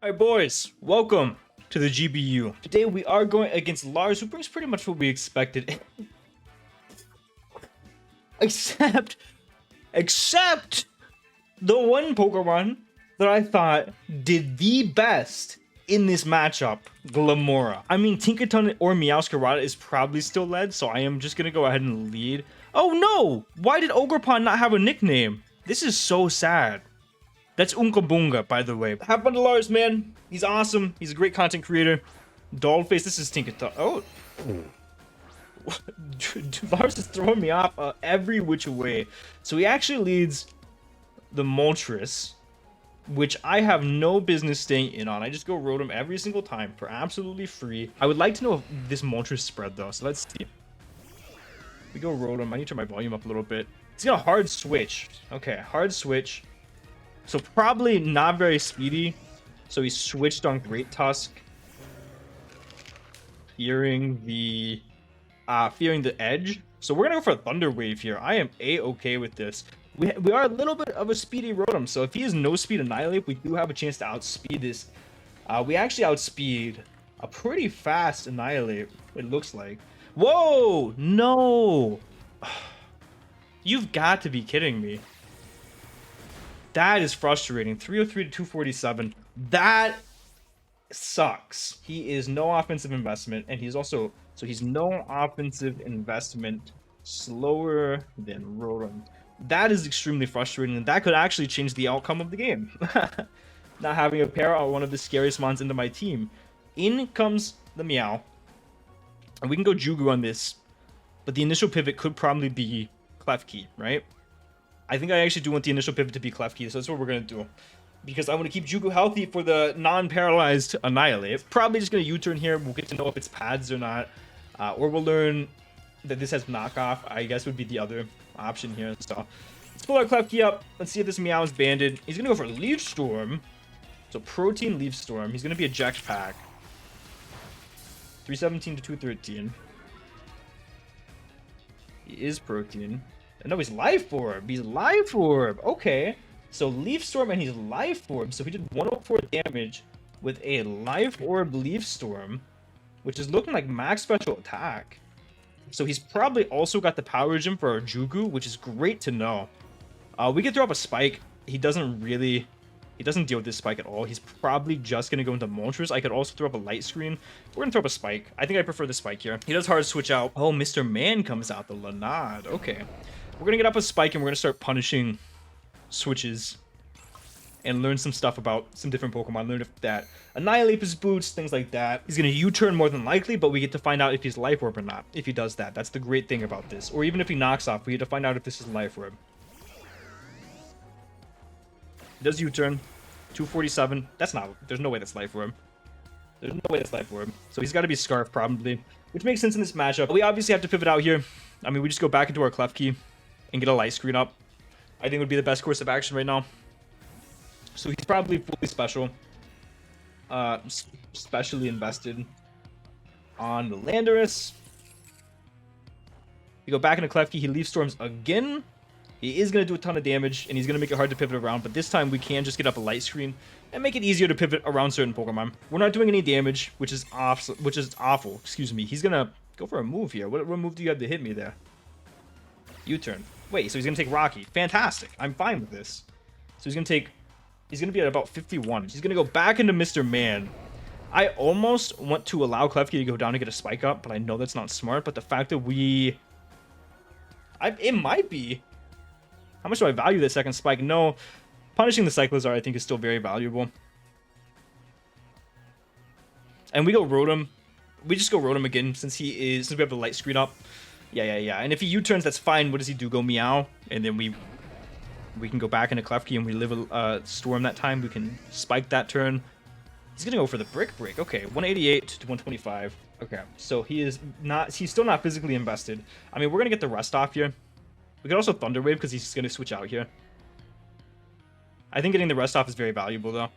Alright boys, welcome to the GBU. Today we are going against Lars, who brings pretty much what we expected. Except the one Pokemon that I thought did the best in this matchup, Glimmora. I mean, Tinkaton or Meowscarada is probably still led, so I am just gonna go ahead and lead. Oh no! Why did OGERPON not have a nickname? This is so sad. That's Oonka Boonga, by the way. Have fun to Lars, man. He's awesome. He's a great content creator. Dollface, this is Tinkaton. Oh. Dude, Lars is throwing me off every which way. So he actually leads the Moltres, which I have no business staying in on. I just go Rotom every single time for absolutely free. I would like to know if this Moltres spread, though, so let's see. We go Rotom. I need to turn my volume up a little bit. He's got a hard switch. Okay, hard switch. So probably not very speedy. So he switched on Great Tusk, fearing the edge. So we're gonna go for a Thunder Wave here. I am a-okay with this. We are a little bit of a speedy Rotom, so if he has no speed Annihilate, we do have a chance to outspeed this. We actually outspeed a pretty fast Annihilate, it looks like. Whoa! No! You've got to be kidding me. That is frustrating. 303 to 247. That sucks. He is no offensive investment, and he's also... So he's no offensive investment, slower than Rotom. That is extremely frustrating, and that could actually change the outcome of the game. Not having a pair or one of the scariest mons into my team. In comes the Meow. And we can go Jugu on this, but the initial pivot could probably be Klefki, right? I think I actually do want the initial pivot to be Klefki, so that's what we're going to do. Because I want to keep Jugu healthy for the non-paralyzed Annihilate. Probably just going to U-turn here. We'll get to know if it's pads or not. Or we'll learn that this has knockoff, I guess would be the other option here. So let's pull our Klefki up. Let's see if this Meow is banded. He's going to go for Leaf Storm. So Protein Leaf Storm. He's going to be a Jetpack. 317 to 213. He is Protein. And no, he's Life Orb. He's Life Orb. Okay. So Leaf Storm and he's Life Orb. So he did 104 damage with a Life Orb Leaf Storm, which is looking like max special attack. So he's probably also got the Power Gem for our Jugu, which is great to know. We could throw up a Spike. He doesn't deal with this Spike at all. He's probably just going to go into Moltres. I could also throw up a Light Screen. We're going to throw up a Spike. I think I prefer the Spike here. He does hard switch out. Oh, MrMag comes out. The Lanad. Okay. We're going to get up a Spike and we're going to start punishing switches and learn some stuff about some different Pokemon. Learn if that Annihilate his boots, things like that. He's going to U-turn more than likely, but we get to find out if he's Life Orb or not, if he does that. That's the great thing about this. Or even if he knocks off, we get to find out if this is Life Orb. He does U-turn. 247. That's not... There's no way that's Life Orb. There's no way that's Life Orb. So he's got to be Scarf, probably. Which makes sense in this matchup. We obviously have to pivot out here. I mean, we just go back into our Klefki and get a Light Screen up. I think would be the best course of action right now. So he's probably fully special. Specially invested on the Landorus. We go back into Klefki. He Leaf Storms again. He is going to do a ton of damage, and he's going to make it hard to pivot around. But this time, we can just get up a Light Screen and make it easier to pivot around certain Pokemon. We're not doing any damage, which is awful. Excuse me. He's going to go for a move here. What move do you have to hit me there? U-turn. Wait, so he's going to take Rocky. Fantastic. I'm fine with this. So he's going to be at about 51. He's going to go back into MrMag. I almost want to allow Klefki to go down and get a Spike up, but I know that's not smart. But the fact that it might be. How much do I value that second Spike? No. Punishing the Cyclizar, I think, is still very valuable. And we go Rotom. We just go Rotom again since we have the Light Screen up. Yeah. And if he U-turns, that's fine. What does he do? Go Meow. And then we can go back into Klefki and we live a Storm that time. We can Spike that turn. He's going to go for the Brick Break. Okay, 188 to 125. Okay, so he's still not physically invested. I mean, we're going to get the rest off here. We could also Thunder Wave because he's going to switch out here. I think getting the rest off is very valuable, though.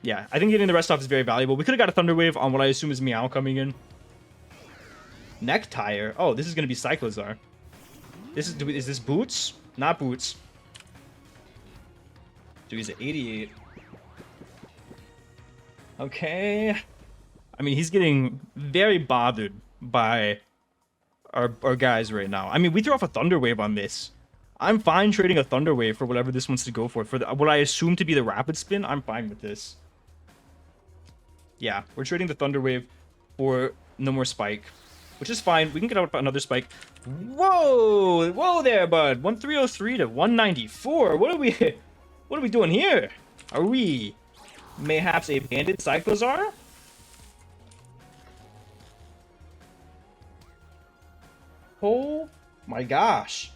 Yeah, I think getting the rest off is very valuable. We could have got a Thunder Wave on what I assume is Meow coming in. Neck Tire. Oh, this is going to be Cyclizar. Is this Boots? Not Boots. Dude, he's at 88. Okay. I mean, he's getting very bothered by our guys right now. I mean, we threw off a Thunder Wave on this. I'm fine trading a Thunder Wave for whatever this wants to go for. For what I assume to be the Rapid Spin, I'm fine with this. Yeah, we're trading the Thunder Wave for no more Spike, which is fine. We can get out another Spike. Whoa! Whoa there, bud. 1303 to 194. What are we doing here? Are we mayhaps a Banded Cyclozar? Oh my gosh.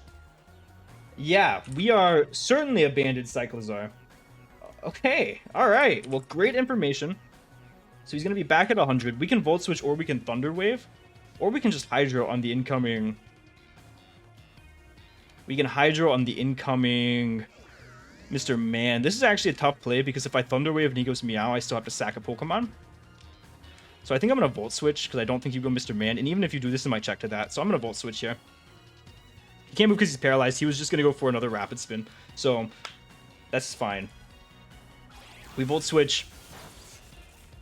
Yeah, we are certainly a Banded Cyclozar. Okay, alright. Well, great information. So he's going to be back at 100. We can Volt Switch, or we can Thunder Wave. Or we can just Hydro on the incoming... We can Hydro on the incoming... Mr. Man. This is actually a tough play, because if I Thunder Wave and he goes Meow, I still have to sack a Pokemon. So I think I'm going to Volt Switch, because I don't think you go Mr. Man. And even if you do this, it might check to that. So I'm going to Volt Switch here. He can't move because he's paralyzed. He was just going to go for another Rapid Spin. So that's fine. We Volt Switch.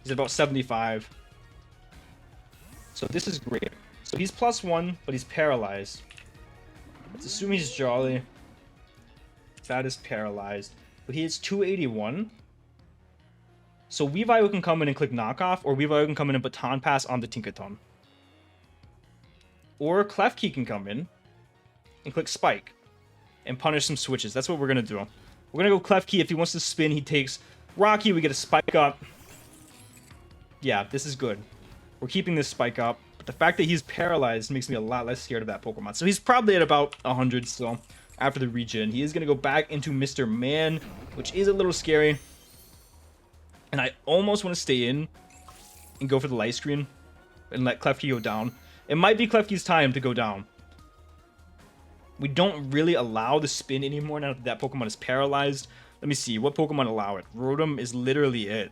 He's at about 75. So this is great. So he's +1, but he's paralyzed. Let's assume he's Jolly. That is paralyzed. But he is 281. So Weavile can come in and click Knockoff, or Weavile can come in and Baton Pass on the Tinkaton. Or Klefki can come in and click Spike and punish some switches. That's what we're going to do. We're going to go Klefki. If he wants to spin, he takes Rocky. We get a Spike up. Yeah, this is good. We're keeping this Spike up. But the fact that he's paralyzed makes me a lot less scared of that Pokemon. So he's probably at about 100 still after the regen. He is going to go back into Mr. Man, which is a little scary. And I almost want to stay in and go for the light screen and let Klefki go down. It might be Klefki's time to go down. We don't really allow the spin anymore now that that Pokemon is paralyzed. Let me see. What Pokemon allow it? Rotom is literally it.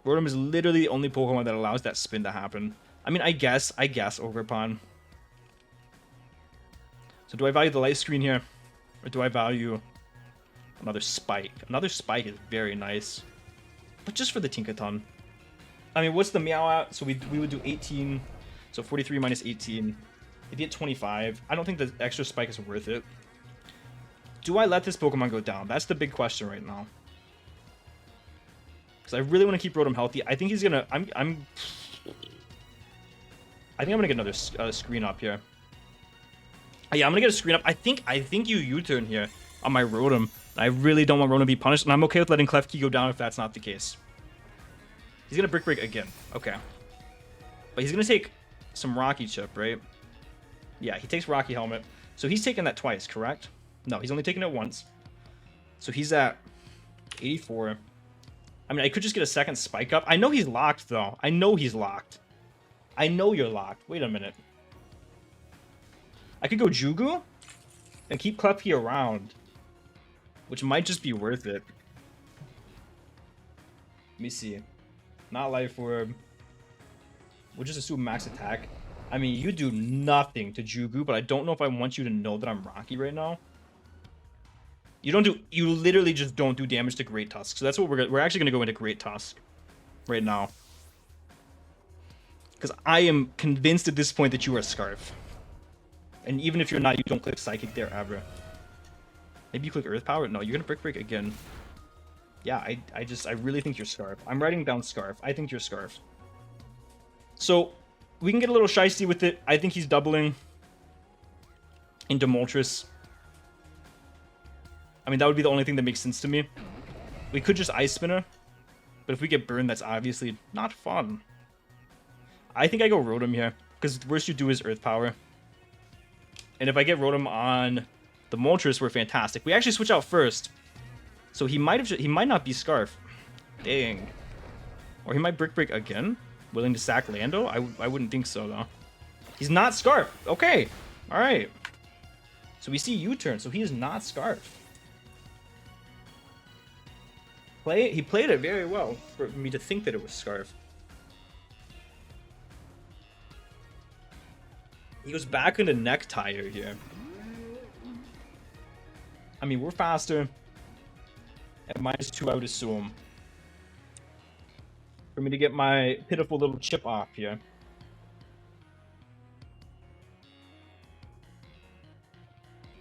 Rotom is literally the only Pokemon that allows that spin to happen. I mean, I guess OGERPON. So do I value the light screen here? Or do I value another Spike? Another Spike is very nice. But just for the Tinkaton. I mean, what's the Meow at? So we would do 18. So 43 minus 18. If you get 25, I don't think the extra Spike is worth it. Do I let this Pokemon go down? That's the big question right now. Because I really want to keep Rotom healthy. I think he's gonna. I think I'm gonna get another screen up here. Yeah, I'm gonna get a screen up. I think you U-turn here on my Rotom. I really don't want Rotom to be punished, and I'm okay with letting Klefki go down if that's not the case. He's gonna Brick Break again. Okay. But he's gonna take some Rocky Chip, right? Yeah, he takes Rocky Helmet. So he's taken that twice, correct? No, he's only taken it once. So he's at 84. I mean, I could just get a second Spike up. I know he's locked, though. I know he's locked. I know you're locked. Wait a minute. I could go Jugu and keep Klefki around, which might just be worth it. Let me see. Not Life Orb. We'll just assume max attack. I mean, you do nothing to Jugu, but I don't know if I want you to know that I'm Rocky right now. You literally just don't do damage to Great Tusk. So that's what we're actually going to go into Great Tusk right now. Because I am convinced at this point that you are Scarf. And even if you're not, you don't click Psychic there ever. Maybe you click Earth Power? No, you're going to Brick Break again. Yeah, I really think you're Scarf. I'm writing down Scarf. I think you're Scarf. So we can get a little shisty with it. I think he's doubling into Moltres. I mean, that would be the only thing that makes sense to me. We could just Ice Spinner. But if we get burned, that's obviously not fun. I think I go Rotom here. Because the worst you do is Earth Power. And if I get Rotom on the Moltres, we're fantastic. We actually switch out first. So he might not be Scarf. Dang. Or he might Brick Break again. Willing to sack Lando? I wouldn't think so, though. He's not Scarf. Okay. All right. So we see U-turn. So he is not Scarf. He played it very well for me to think that it was Scarf. He goes back into Necktie here. I mean, we're faster. At -2, I would assume. for me to get my pitiful little chip off here.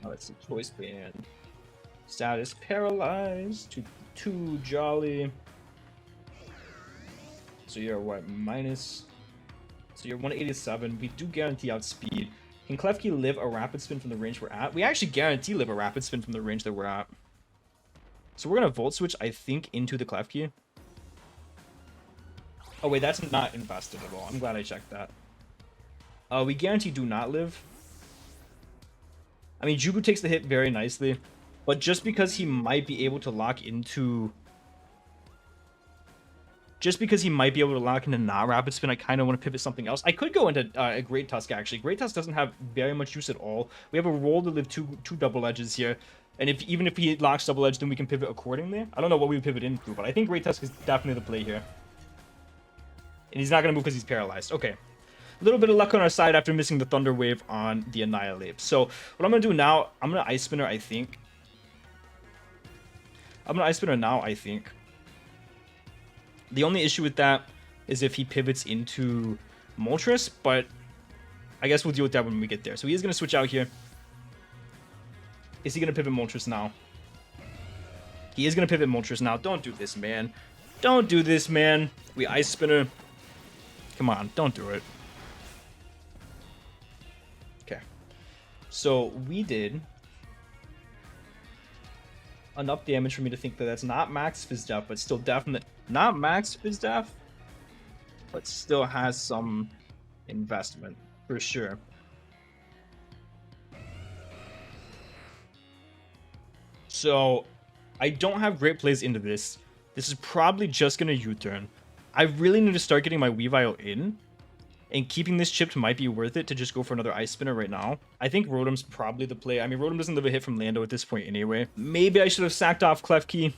Oh, that's a choice band. Status paralyzed. Too jolly. So you're what? Minus. So you're 187. We do guarantee outspeed. Can Klefki live a rapid spin from the range we're at? We actually guarantee live a rapid spin from the range that we're at. So we're gonna Volt Switch, I think, into the Klefki. Oh wait, that's not invested at all. I'm glad I checked that. We guarantee do not live. I mean, Jubu takes the hit very nicely, but just because he might be able to lock into... Just because he might be able to lock into not Rapid Spin, I kind of want to pivot something else. I could go into a Great Tusk, actually. Great Tusk doesn't have very much use at all. We have a roll to live two double edges here. And even if he locks double edge, then we can pivot accordingly. I don't know what we would pivot into, but I think Great Tusk is definitely the play here. And he's not going to move because he's paralyzed. Okay. A little bit of luck on our side after missing the Thunder Wave on the Annihilate. So what I'm going to do now, I'm going to Ice Spinner, I think. I'm going to Ice Spinner now, I think. The only issue with that is if he pivots into Moltres, but I guess we'll deal with that when we get there. So he is going to switch out here. Is he going to pivot Moltres now? He is going to pivot Moltres now. Don't do this, man. Don't do this, man. We Ice Spinner. Come on, don't do it. Okay. So we did enough damage for me to think that that's not max Fizz Def, but still definite. Not max Fizz Def, but still has some investment for sure. So I don't have great plays into this. This is probably just gonna U-turn. I really need to start getting my Weavile in, and keeping this chipped might be worth it to just go for another Ice Spinner right now. I think Rotom's probably the play. I mean, Rotom doesn't live a hit from Lando at this point anyway. Maybe I should have sacked off Klefki.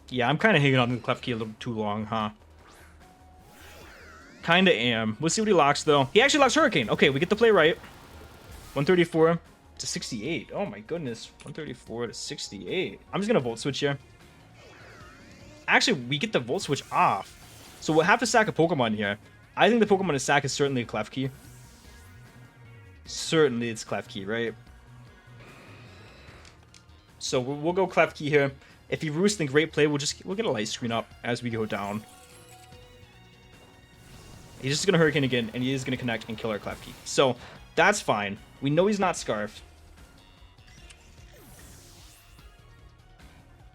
Yeah, I'm kind of hanging on to the Klefki a little too long, huh? Kinda am. We'll see what he locks, though. He actually locks Hurricane. Okay, we get the play right. 134 to 68. Oh my goodness. 134 to 68. I'm just gonna Volt Switch here. Actually, we get the Volt Switch off. So we'll have to sack a Pokemon here. I think the Pokemon to sack is certainly a Klefki. Certainly it's Klefki, right? So we'll go Klefki here. If he roosts, then great play. We'll get a light screen up as we go down. He's just gonna Hurricane again, and he is gonna connect and kill our Klefki. So that's fine. We know he's not Scarf.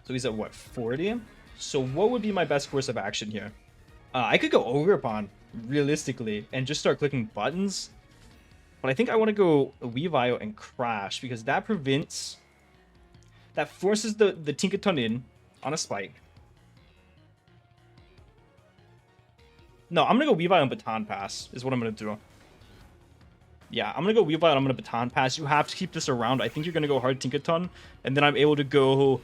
So he's at what, 40? So what would be my best course of action here? I could go Ogerpon, realistically, and just start clicking buttons. But I think I want to go Weavile and Crash, because that prevents... That forces the Tinkaton in on a spike. No, I'm going to go Weavile and Baton Pass, is what I'm going to do. Yeah, I'm going to go Weavile and I'm going to Baton Pass. You have to keep this around. I think you're going to go hard Tinkaton, and then I'm able to go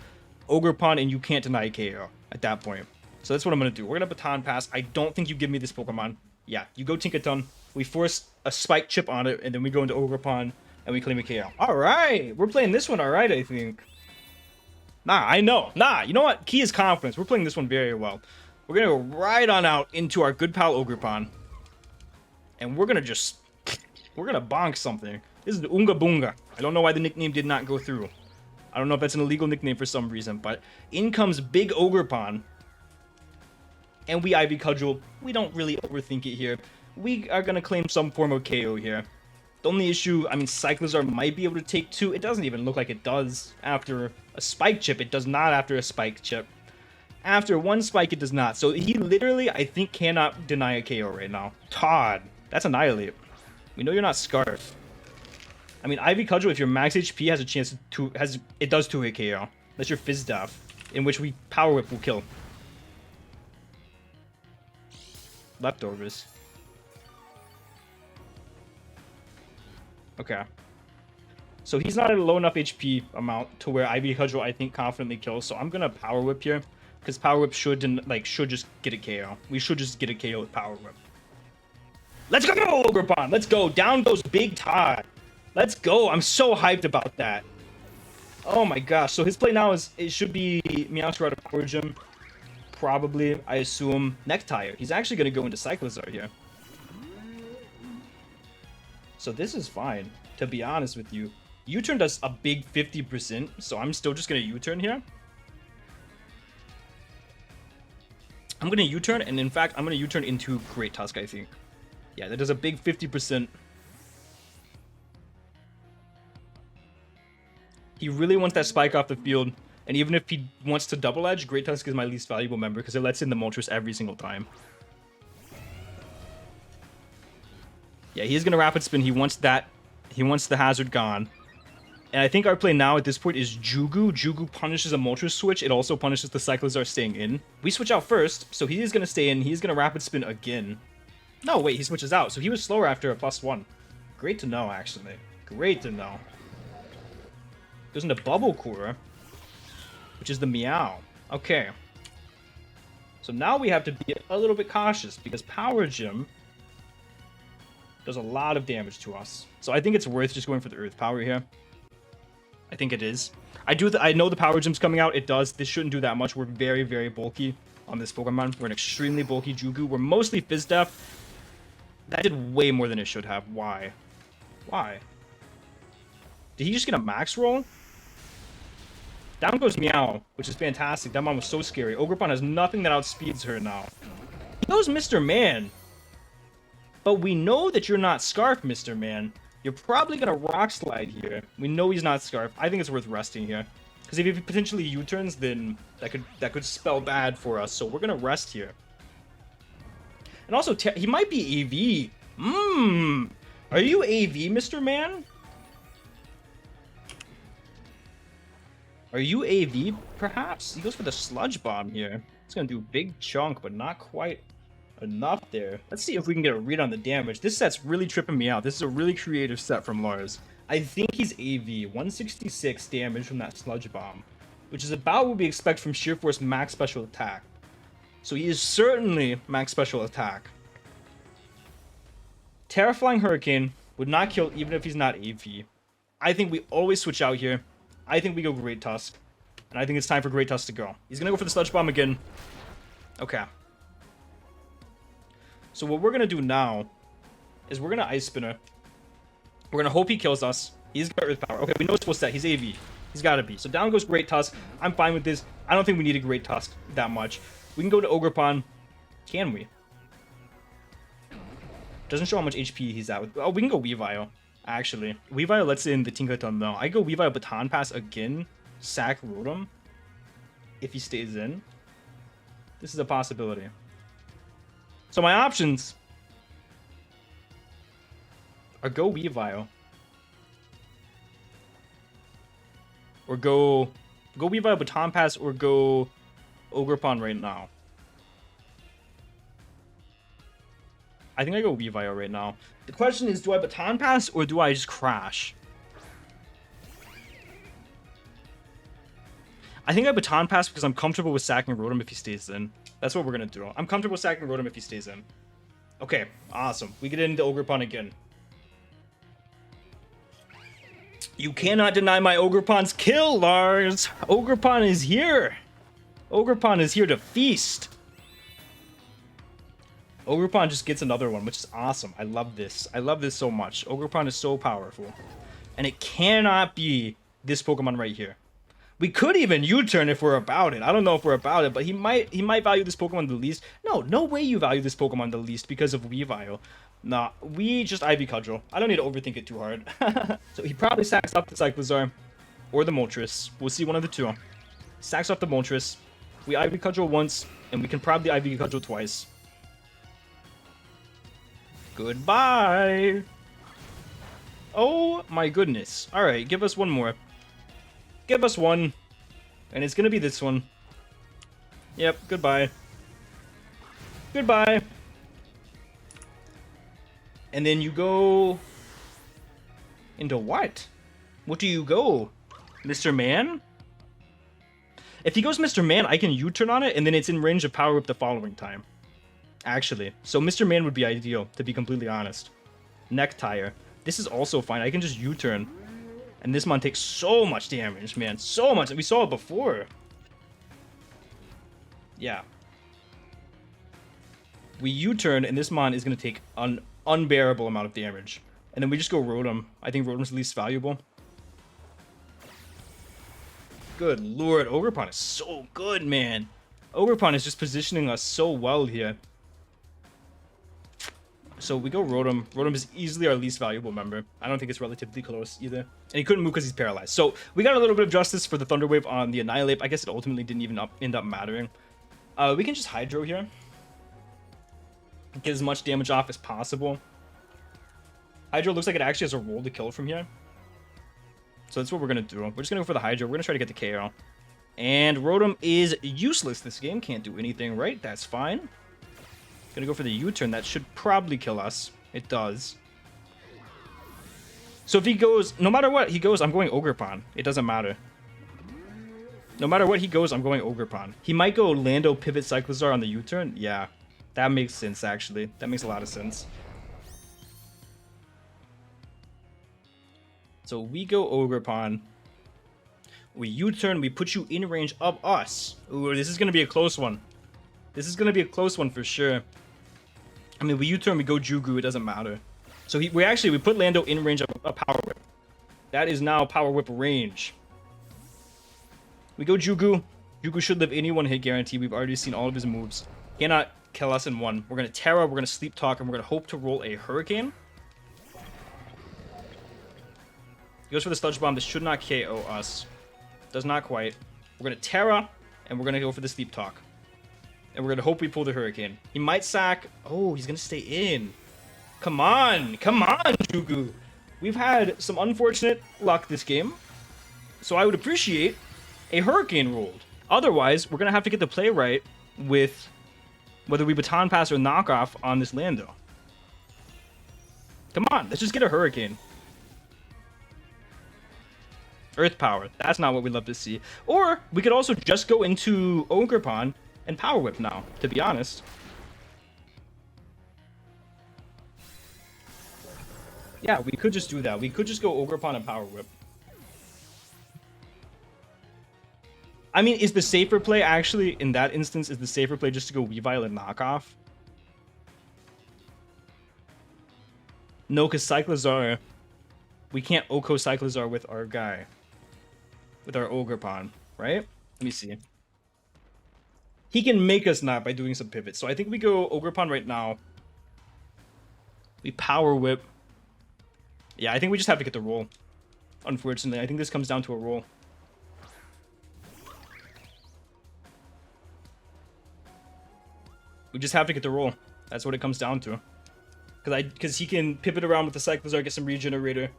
Ogerpon, and you can't deny KO at that point. So that's what I'm going to do. We're going to Baton Pass. I don't think you give me this Pokemon. Yeah, you go Tinkaton. We force a Spike Chip on it, and then we go into Ogerpon, and we claim a KO. All right. We're playing this one all right, I think. Nah, I know. Nah, you know what? Key is confidence. We're playing this one very well. We're going to go right on out into our good pal Ogerpon. And we're going to just... We're going to bonk something. This is the Unga Boonga. I don't know why the nickname did not go through. I don't know if that's an illegal nickname for some reason, but in comes Big Ogerpon. And we Ivy Cudgel. We don't really overthink it here. We are going to claim some form of KO here. The only issue, I mean, Cyclizar might be able to take 2. It doesn't even look like it does after a Spike Chip. It does not after a Spike Chip. After one Spike, it does not. So he literally, I think, cannot deny a KO right now. Todd. That's Annihilate. We know you're not Scarf. I mean, Ivy Cudgel, if your max HP has a chance to... It does 2-hit KO. That's your Fizz Def, in which we Power Whip will kill. Leftovers. Okay. So he's not at a low enough HP amount to where Ivy Cudgel, I think, confidently kills. So I'm gonna Power Whip here, because Power Whip should just get a KO. We should just get a KO with Power Whip. Let's go, Ogerpon! Let's go! Down goes Big Todd! Let's go! I'm so hyped about that. Oh my gosh. So his play now is, it should be Meowscarada Power Gym. probably, I assume, Necktie. He's actually going to go into Cyclizar here. So this is fine, to be honest with you. U-turn does a big 50%, so I'm still just going to U-turn here. I'm going to U-turn, and in fact, I'm going to U-turn into Great Tusk, I think. Yeah, that does a big 50%. He really wants that spike off the field, and even if he wants to double edge, Great Tusk is my least valuable member because it lets in the Moltres every single time. Yeah, he's going to Rapid Spin. He wants that. He wants the hazard gone. And I think our play now at this point is Jugu. Jugu punishes a Moltres switch. It also punishes the Cyclizar staying in. We switch out first, so he is going to stay in. He's going to Rapid Spin again. No, wait, he switches out. So he was slower after a +1. Great to know, actually. Great to know. Goes into Bubble Core, which is the Meow. Okay. So now we have to be a little bit cautious because Power Gem does a lot of damage to us. So I think it's worth just going for the Earth Power here. I think it is. I know the Power Gem's coming out. It does. This shouldn't do that much. We're very, very bulky on this Pokemon. We're an extremely bulky Jugu. We're mostly Fizz Def. That did way more than it should have. Why? Why? Did he just get a max roll? Down goes Meow, which is fantastic. That mom was so scary. Ogerpon has nothing that outspeeds her now. He goes Mr. Man. But we know that you're not Scarf, Mr. Man. You're probably going to Rock Slide here. We know he's not Scarf. I think it's worth resting here. Because if he potentially U-turns, then that could spell bad for us. So we're going to rest here. And also, he might be AV. Are you AV, Mr. Man? Are you AV, perhaps? He goes for the Sludge Bomb here. It's going to do a big chunk, but not quite enough there. Let's see if we can get a read on the damage. This set's really tripping me out. This is a really creative set from Lars. I think he's AV. 166 damage from that Sludge Bomb, which is about what we expect from Sheer Force max special attack. So he is certainly max special attack. Terraflying Hurricane would not kill even if he's not AV. I think we always switch out here. I think we go Great Tusk. And I think it's time for Great Tusk to go. He's going to go for the Sludge Bomb again. Okay. So what we're going to do now is we're going to Ice Spinner. We're going to hope he kills us. He's got Earth Power. Okay, we know it's full set. He's AV. He's got to be. So down goes Great Tusk. I'm fine with this. I don't think we need a Great Tusk that much. We can go to Ogerpon. Can we? Doesn't show how much HP he's at. With. Oh, we can go Weavile, actually. Weavile lets in the Tinkaton, though. I go Weavile Baton Pass again. Sack Rotom. If he stays in. This is a possibility. So my options are go Weavile. Or go Weavile Baton Pass or go Ogerpon right now. I think I go Weavile right now. The question is, do I Baton Pass or do I just Crash? I think I Baton Pass because I'm comfortable with sacking Rotom if he stays in. That's what we're going to do. I'm comfortable sacking Rotom if he stays in. Okay, awesome. We get into Ogerpon again. You cannot deny my Ogerpon's kill, Lars. Ogerpon is here. Ogerpon is here to feast. Ogerpon just gets another one, which is awesome. I love this. I love this so much. Ogerpon is so powerful. And it cannot be this Pokemon right here. We could even U-turn if we're about it. I don't know if we're about it, but he might value this Pokemon the least. No way you value this Pokemon the least because of Weavile. Nah, we just Ivy Cudgel. I don't need to overthink it too hard. So he probably sacks up the Cyclizar or the Moltres. We'll see one of the two. Sacks up the Moltres. We Ivy Cudgel once, and we can probably Ivy Cudgel twice. Goodbye. Oh my goodness. All right, give us one more. Give us one. And it's going to be this one. Yep, goodbye. Goodbye. And then you go into what? What do you go? Mr. Man? If he goes Mr. Man, I can U-turn on it, and then it's in range of Power Whip the following time. Actually. So Mr. Man would be ideal, to be completely honest. Necktie. This is also fine. I can just U-turn. And this mon takes so much damage, man. So much. And we saw it before. Yeah. We U-turn, and this Mon is going to take an unbearable amount of damage. And then we just go Rotom. I think Rotom's the least valuable. Good lord, OGERPON is so good, man. OGERPON is just positioning us so well here. So we go Rotom. Rotom is easily our least valuable member. I don't think it's relatively close either. And he couldn't move because he's paralyzed. So we got a little bit of justice for the Thunder Wave on the Annihilate. I guess it ultimately didn't even end up mattering. We can just Hydro here. Get as much damage off as possible. Hydro looks like it actually has a roll to kill from here. So that's what we're going to do. We're just going to go for the Hydro. We're going to try to get the KO. And Rotom is useless this game. Can't do anything, right? That's fine. Gonna go for the U-turn. That should probably kill us. It does. So if he goes, no matter what he goes, I'm going OGERPON. It doesn't matter. No matter what he goes, I'm going OGERPON. He might go Lando Pivot Cyclizar on the U-turn. Yeah, that makes sense, actually. That makes a lot of sense. So we go OGERPON. We U-turn. We put you in range of us. Ooh, this is going to be a close one. This is going to be a close one for sure. I mean, we U-turn, we go Jugu, it doesn't matter. So we put Lando in range of a Power Whip. That is now Power Whip range. We go Jugu. Jugu should live any one hit guarantee. We've already seen all of his moves. Cannot kill us in one. We're going to Terra, we're going to Sleep Talk, and we're going to hope to roll a Hurricane. He goes for the Sludge Bomb. This should not KO us. Does not quite. We're going to Terra, and we're going to go for the Sleep Talk. And we're going to hope we pull the Hurricane. He might sack. Oh, he's going to stay in. Come on. Come on, Jugu. We've had some unfortunate luck this game. So I would appreciate a Hurricane rolled. Otherwise, we're going to have to get the play right with whether we Baton Pass or Knockoff on this Lando. Come on. Let's just get a Hurricane. Earth Power. That's not what we love to see. Or we could also just go into OGERPON and Power Whip now, to be honest. Yeah, we could just do that. We could just go OGERPON and Power Whip. I mean, is the safer play actually, in that instance, is the safer play just to go Weavile and Knockoff? No, because Cyclizar, we can't Oko Cyclizar with our guy. With our OGERPON, right? Let me see. He can make us not by doing some pivots. So I think we go OGERPON right now. We Power Whip. Yeah, I think we just have to get the roll. Unfortunately, I think this comes down to a roll. We just have to get the roll. That's what it comes down to. Because he can pivot around with the Cyclizar, get some Regenerator.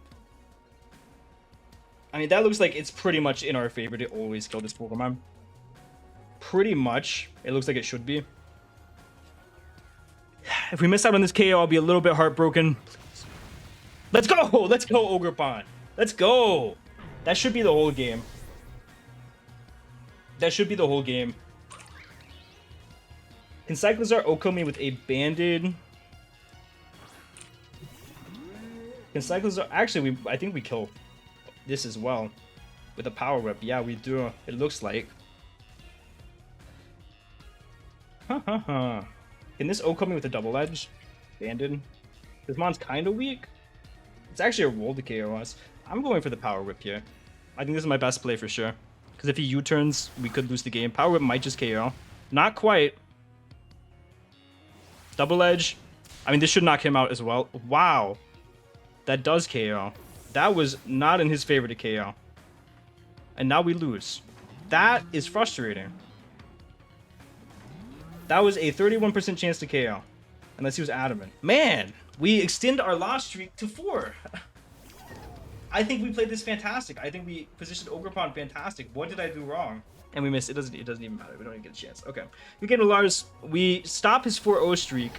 I mean, that looks like it's pretty much in our favor to always kill this Pokemon. Pretty much. It looks like it should be. If we miss out on this KO, I'll be a little bit heartbroken. Please. Let's go! Let's go, OGERPON! Let's go! That should be the whole game. That should be the whole game. Can Cyclizar Oko me with a banded? Can Cyclizar... Actually, I think we kill this as well. With a Power Whip. Yeah, we do. It looks like. Can this Oko me with a Double Edge? Banded? This Mon's kind of weak. It's actually a roll to KO us. I'm going for the Power Whip here. I think this is my best play for sure. Because if he U-turns, we could lose the game. Power Whip might just KO. Not quite. Double Edge. I mean, this should knock him out as well. Wow. That does KO. That was not in his favor to KO. And now we lose. That is frustrating. That was a 31% chance to KO. Unless he was adamant. Man, we extend our loss streak to 4. I think we played this fantastic. I think we positioned OGERPON fantastic. What did I do wrong? And we missed. It doesn't even matter. We don't even get a chance. Okay. We get to Lars. We stop his 4-0 streak.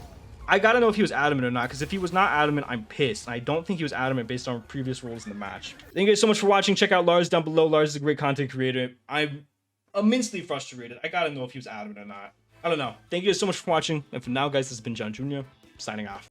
I gotta know if he was adamant or not, because if he was not adamant, I'm pissed. And I don't think he was adamant based on previous rolls in the match. Thank you guys so much for watching. Check out Lars down below. Lars is a great content creator. I'm immensely frustrated. I gotta know if he was adamant or not. I don't know. Thank you guys so much for watching. And for now, guys, this has been John Jr. signing off.